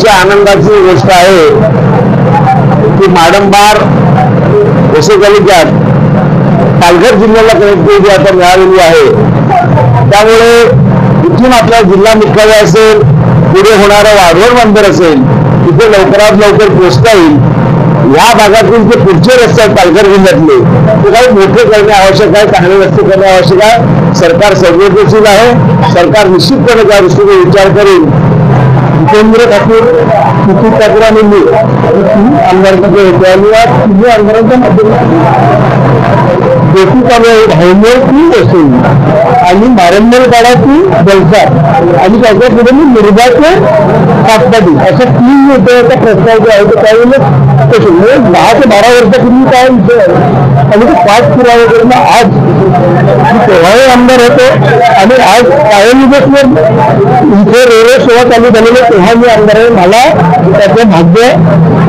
अतिशय आनंदाची गोष्ट आहे की माडंबार वसई तालुक्यात पालघर जिल्ह्याला कनेक्टिव्हिटी आता मिळालेली आहे। त्यामुळे इथून आपला जिल्हा मुख्यालय असेल, पुढे होणारं वाढवण बंदर असेल, तिथे लवकरात लवकर पोहोचता येईल। या भागातील जे पुढचे रस्ते आहेत पालघर जिल्ह्यातले ते काही मोठे करणे आवश्यक आहे, चांगले रस्ते करणे आवश्यक आहे। सरकार संवेदनशील आहे। सरकार निश्चितपणे त्या दृष्टीने विचार करेल। जितेंद्र ठाकूर, नितीन ठाकूर आणि मी आमदारांचे तिन्ही आमदारांच्या माध्यमातून असेल आणि मारंबलपाडाची जलसार आणि त्याच्या पुढे मी निर्भाचे कापपाटी अशा 3 विषयाचा प्रस्ताव जो आहे तो त्यावेळेला 10 ते 12 वर्षापूर्वी काय विषय आणि ते 5 पुरावे करून आज तेव्हाही आमदार होते आणि आज कायम इथे रेल्वे सेवा चालू झालेली तेव्हा मी आमदार आहे। मला त्याचं भाग्य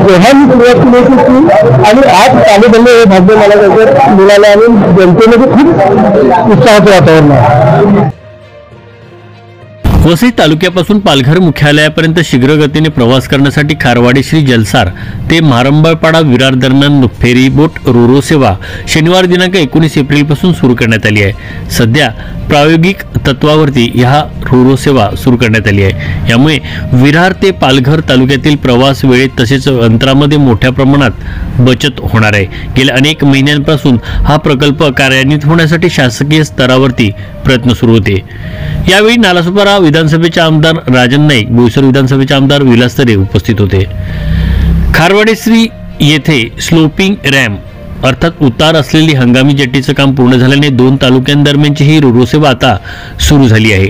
तेव्हा मी सुरुवात केली होती आणि आज चालू झाले हे भाग्य मला त्याचं मिळालं आणि जनतेमध्ये खूप उत्साहाचं वातावरण आहे। वसई तालुक्यापासून पालघर मुख्यालयापर्यंत शीघ्र गतीने प्रवास करण्यासाठी खारवाडी श्री जलसार ते मारंबळपाडा विरार दरम्यान फेरी बोट रोरो सेवा शनिवार दिनांक 19 एप्रिलपासून सुरू करण्यात आली आहे। सध्या प्रायोगिक तत्वावरती ह्या रोरो सेवा सुरू करण्यात आली आहे। यामुळे विरार ते पालघर तालुक्यातील प्रवास वेळेत तसेच अंतरामध्ये मोठ्या प्रमाणात बचत होणार आहे। गेल्या अनेक महिन्यांपासून हा प्रकल्प कार्यान्वित होण्यासाठी शासकीय स्तरावरती प्रयत्न सुरू होते। यावेळी नालासोपारा विधानसभेचे आमदार राजन नाईक, बोईसर विधानसभेचे आमदार विलास तरे उपस्थित होते। खारवाडेश्री येथे स्लोपिंग रॅम्प अर्थात उतार असलेली हंगामी जेट्टीचं काम पूर्ण झाल्याने 2 तालुक्यांदरम्यानची ही रोरो सेवा आता सुरू झाली आहे।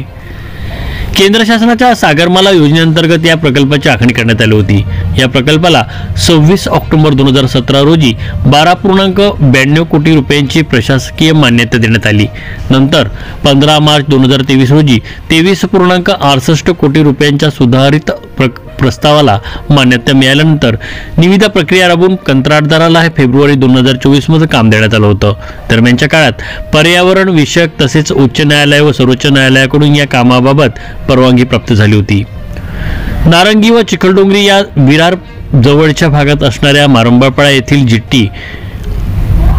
केंद्र शासनाच्या सागरमाला योजनेअंतर्गत या प्रकल्पाची आखणी करण्यात आली होती। या प्रकल्पाला 26 ऑक्टोबर 2017 रोजी 12.92 कोटी रुपयांची प्रशासकीय मान्यता देण्यात आली। नंतर 15 मार्च 2023 रोजी 23.68 कोटी रुपयांच्या सुधारित प्रस्तावाला मान्यता मिळाल्यानंतर निविदा प्रक्रिया राबवून कंत्राटदाराला फेब्रुवारी 2024 मध्ये काम देण्यात आलं होतं। दरम्यानच्या काळात पर्यावरण विषयक तसेच उच्च न्यायालय व सर्वोच्च न्यायालयाकडून या कामाबाबत परवानगी प्राप्त झाली होती। नारंगी व चिखलडोंगरी या विरार जवळच्या भागात असणाऱ्या मारंबळपाडा येथील जेट्टी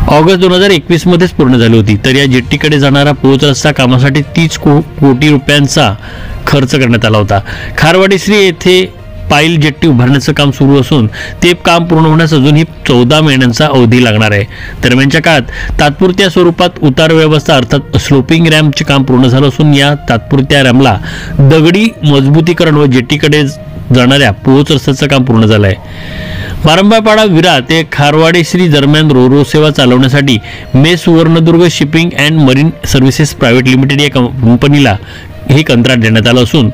ऑगस्ट 2021 मध्येच पूर्ण झाली होती। तर या जेट्टीकडे जाणारा पोहोच रस्ता कामासाठी 30 कोटी रुपयांचा खर्च करण्यात आला होता। खारवाडेश्री येथे पाईल जेट्टी उभारण्याचं काम सुरू असून ते काम पूर्ण होण्यास अजूनही 14 महिन्यांचा अवधी लागणार आहे। दरम्यानच्या काळात तात्पुरत्या स्वरूपात उतार व्यवस्था अर्थात स्लोपिंग रॅम्पचे काम पूर्ण झालं असून या तात्पुरत्या रॅम्पला दगडी मजबूतीकरण व जेट्टीकडे जाणाऱ्या पोहोच रस्त्याचं काम पूर्ण झालं आहे। मारंबळपाडा विरार ते खारवाडेश्री दरम्यान रोरो सेवा चालवण्यासाठी मे Suvarnadurg shipping and marine services private limited या कंपनीला हे कंत्राट देण्यात आलं असून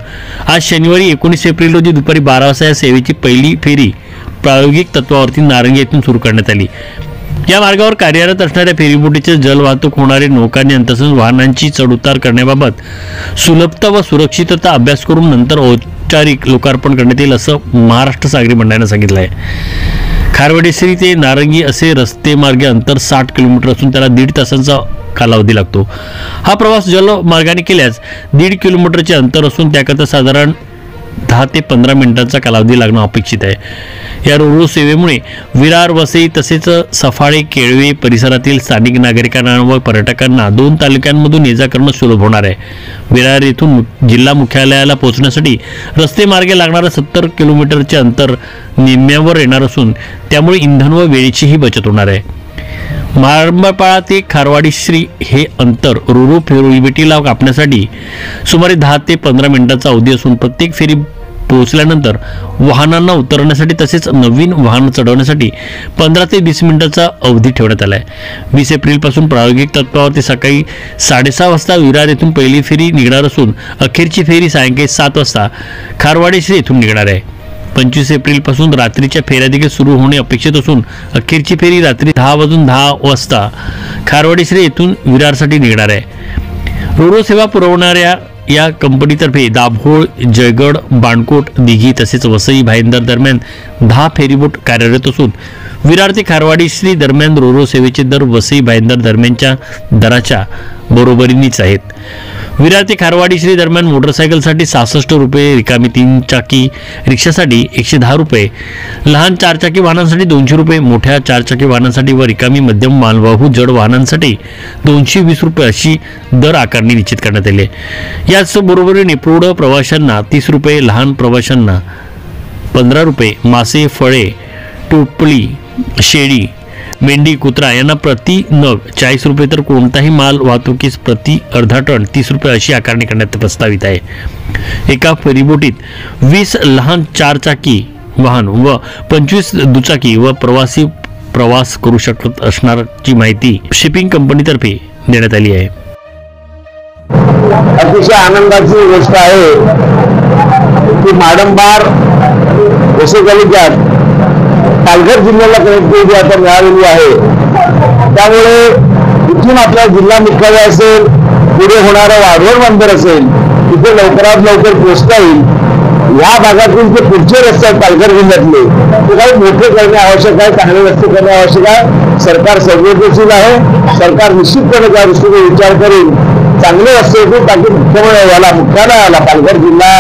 आज शनिवारी 19 एप्रिल रोजी दुपारी 12 वाजता या सेवेची पहिली फेरी प्रायोगिक तत्वावरती नारंगी येथून सुरू करण्यात आली। या मार्गावर कार्यरत असणाऱ्या फेरीबोटीचे जलवाहतूक होणारे नौकांनी तसंच वाहनांची चढउतार करण्याबाबत सुलभता व सुरक्षितता अभ्यास करून नंतर औपचारिक लोकार्पण करण्यात येईल असं महाराष्ट्र सागरी मंडळाने सांगितलं आहे। खारवाडेश्री ते नारंगी असे रस्ते मार्गे अंतर 60 किलोमीटर असून त्याला 1.5 तासांचा कालावधी लागतो। हा प्रवास जलमार्गाने केल्यास 1.5 किलोमीटरचे अंतर असून त्याकरता साधारण 10 ते 15 मिनिटांचा कालावधी लागणं अपेक्षित आहे। या रोरो सेवेमुळे विरार, वसई तसेच सफाळे, केळवे परिसरातील स्थानिक नागरिकांना व पर्यटकांना 2 तालुक्यांमधून ये जा करणं सुलभ होणार आहे। विरार येथून जिल्हा मुख्यालयाला पोहोचण्यासाठी रस्ते मार्गे लागणारं 70 किलोमीटरचे अंतर निम्म्यावर येणार असून त्यामुळे इंधन व वेळेचीही बचत होणार आहे। मारंबळपाडा ते खारवाडेश्री हे अंतर रोरो फेरीबोटीला कापण्यासाठी सुमारे 10 ते 15 मिनिटांचा अवधी असून प्रत्येक फेरी पोहोचल्यानंतर वाहनांना उतरण्यासाठी तसेच नवीन वाहन चढवण्यासाठी 15 ते 20 मिनिटांचा अवधी ठेवण्यात आला आहे। 20 एप्रिलपासून प्रायोगिक तत्वावरती सकाळी 6:30 वाजता विरार येथून पहिली फेरी निघणार असून अखेरची फेरी सायंकाळी 7 वाजता खारवाडेश्री येथून निघणार आहे। 25 एप्रिलपासून रात्रीच्या फेऱ्या देखील सुरू होणे अपेक्षित असून अखेरची फेरी रात्री 10:10 वाजता खारवाडेश्री येथून विरारसाठी निघणार आहे। रोरो सेवा पुरवणाऱ्या या कंपनीतर्फे दाभोळ, जयगड, बाणकोट, दिघी तसेच वसई भाईंदर दरम्यान 10 फेरीबोट कार्यरत असून विरार ते खारवाडेश्री दरम्यान रोरो सेवेचे दर वसई भाईंदर दरम्यानच्या दराच्या बरोबरीनेच आहेत। विरार ते खारवाडी श्री दरम्यान मोटरसायकलसाठी 66 रुपये, रिकामी 3 चाकी रिक्षासाठी 110 रुपये, लहान 4 चाकी वाहनांसाठी 200 रुपये, मोठ्या 4 चाकी वाहनांसाठी व रिकामी मध्यम मालवाहू जड वाहनांसाठी 220 रुपये अशी दर आकारणी निश्चित करण्यात आली आहे. याच बरोबरीने प्रौढ प्रवाशांना 30 रुपये, लहान प्रवाशांना 15 रुपये, मासे, फळे, टोपली, शेळी, मेंढी, कुत्रा यांना प्रति नग 40 रुपये तर कोणताही माल वाहतुकीस प्रति अर्धा टन 30 रुपये अशी आकारणी करण्यात प्रस्तावित आहे. एका फेरीबोटीत 20 लहान 4 चाकी वाहन व 25 दुचाकी व प्रवासी प्रवास करू शकत असण्याची माहिती शिपिंग कंपनीतर्फे देण्यात आली आहे. अतिशय आनंदाची गोष्ट आहे की माडंबार तालुक्यात पालघर जिल्ह्याला कनेक्टिव्हिटी आता मिळालेली आहे. त्यामुळे इथून आपला जिल्हा मुख्यालय असेल, पुढे होणारं वाढवण बंदर असेल, तिथे लवकरात लवकर पोहोचता येईल. या भागातील जे पुढचे रस्ते आहेत पालघर जिल्ह्यातले ते काही मोठे करणे आवश्यक आहे, चांगले रस्ते करणे आवश्यक आहे. सरकार संवेदनशील आहे. सरकार निश्चितपणे त्या दृष्टीने विचार करून चांगले रस्ते होतील, ताकी मुख्यालयाला पालघर जिल्हा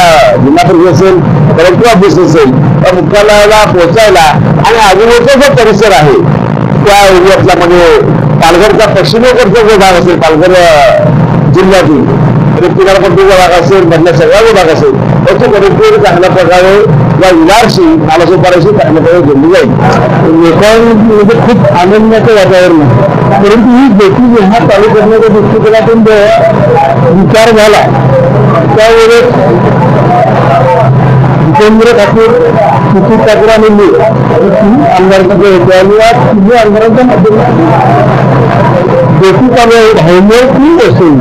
परिषद असेल, कलेक्टर ऑफिस असेल, मुख्यालयाला पोहोचायला आणि आजूबाजूचा जो परिसर आहे त्या एरियातला म्हणजे पालघरचा पश्चिमेकडचा जो भाग असेल पालघर जिल्ह्यातील किनारपट्टीचा भाग असेल, मधला सगळा जो भाग असेल त्याची कनेक्टिव्हिटी चांगल्या प्रकारे या विरारशी नालासोपाऱ्याशी चांगल्या प्रकारे जोडली जाईल. लोकांमध्ये खूप आनंदाचं वातावरण आहे. परंतु ही बेटी जेव्हा चालू करण्याच्या दृष्टिकोनातून विचार झाला त्यावेळेस जितेंद्र ठाकूर, सुशील ठाकूर आणि मी आमदारांचे होते आणि या तिन्ही आमदारांच्या माध्यमातून बेटी चालू हैमोची असेल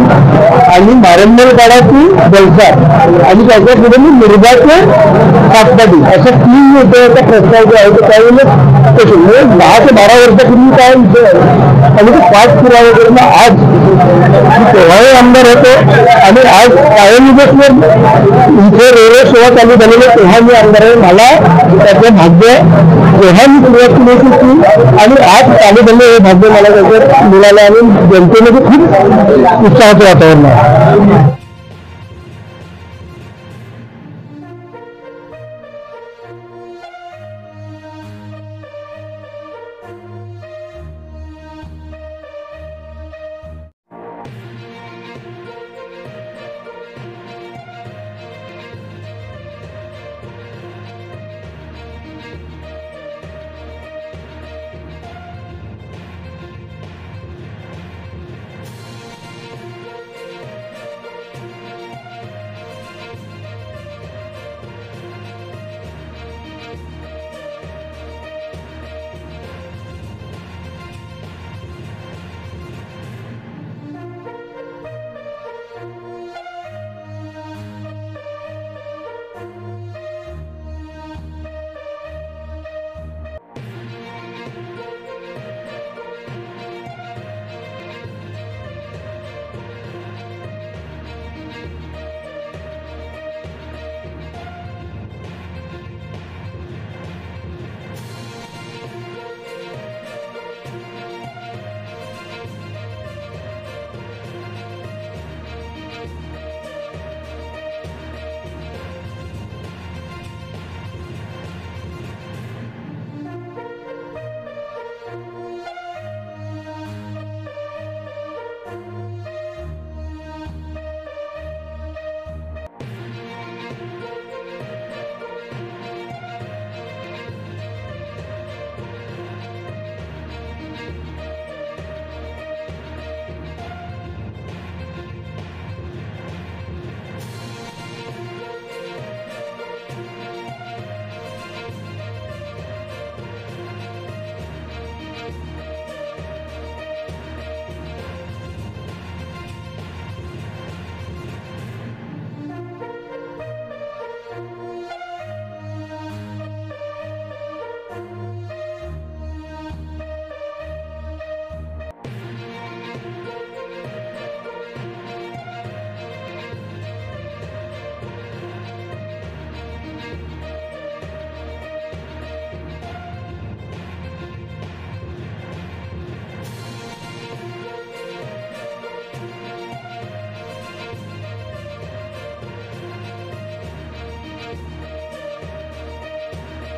आणि मारंबलपाडाची जलसार आणि त्याच्या पुढे मी मिरगाचे सातपाटी अशा 3 विषयाचा प्रस्ताव जो आहे तो त्यावेळेस म्हणजे 10 ते 12 वर्षापूर्वी काय विषय आणि ते 5 पुरावे करून आज तेव्हाही आमदार होते आणि आज कायम इथे रेल्वे सेवा चालू झालेली तेव्हा मी आमदार आहे. मला त्याचं भाग्य तेव्हा मी सुरुवात केली होती आणि आज चालू झाले हे भाग्य मला त्याच्यात मिळालं आणि जनतेमध्ये खूप उत्साहाचं वातावरण आहे.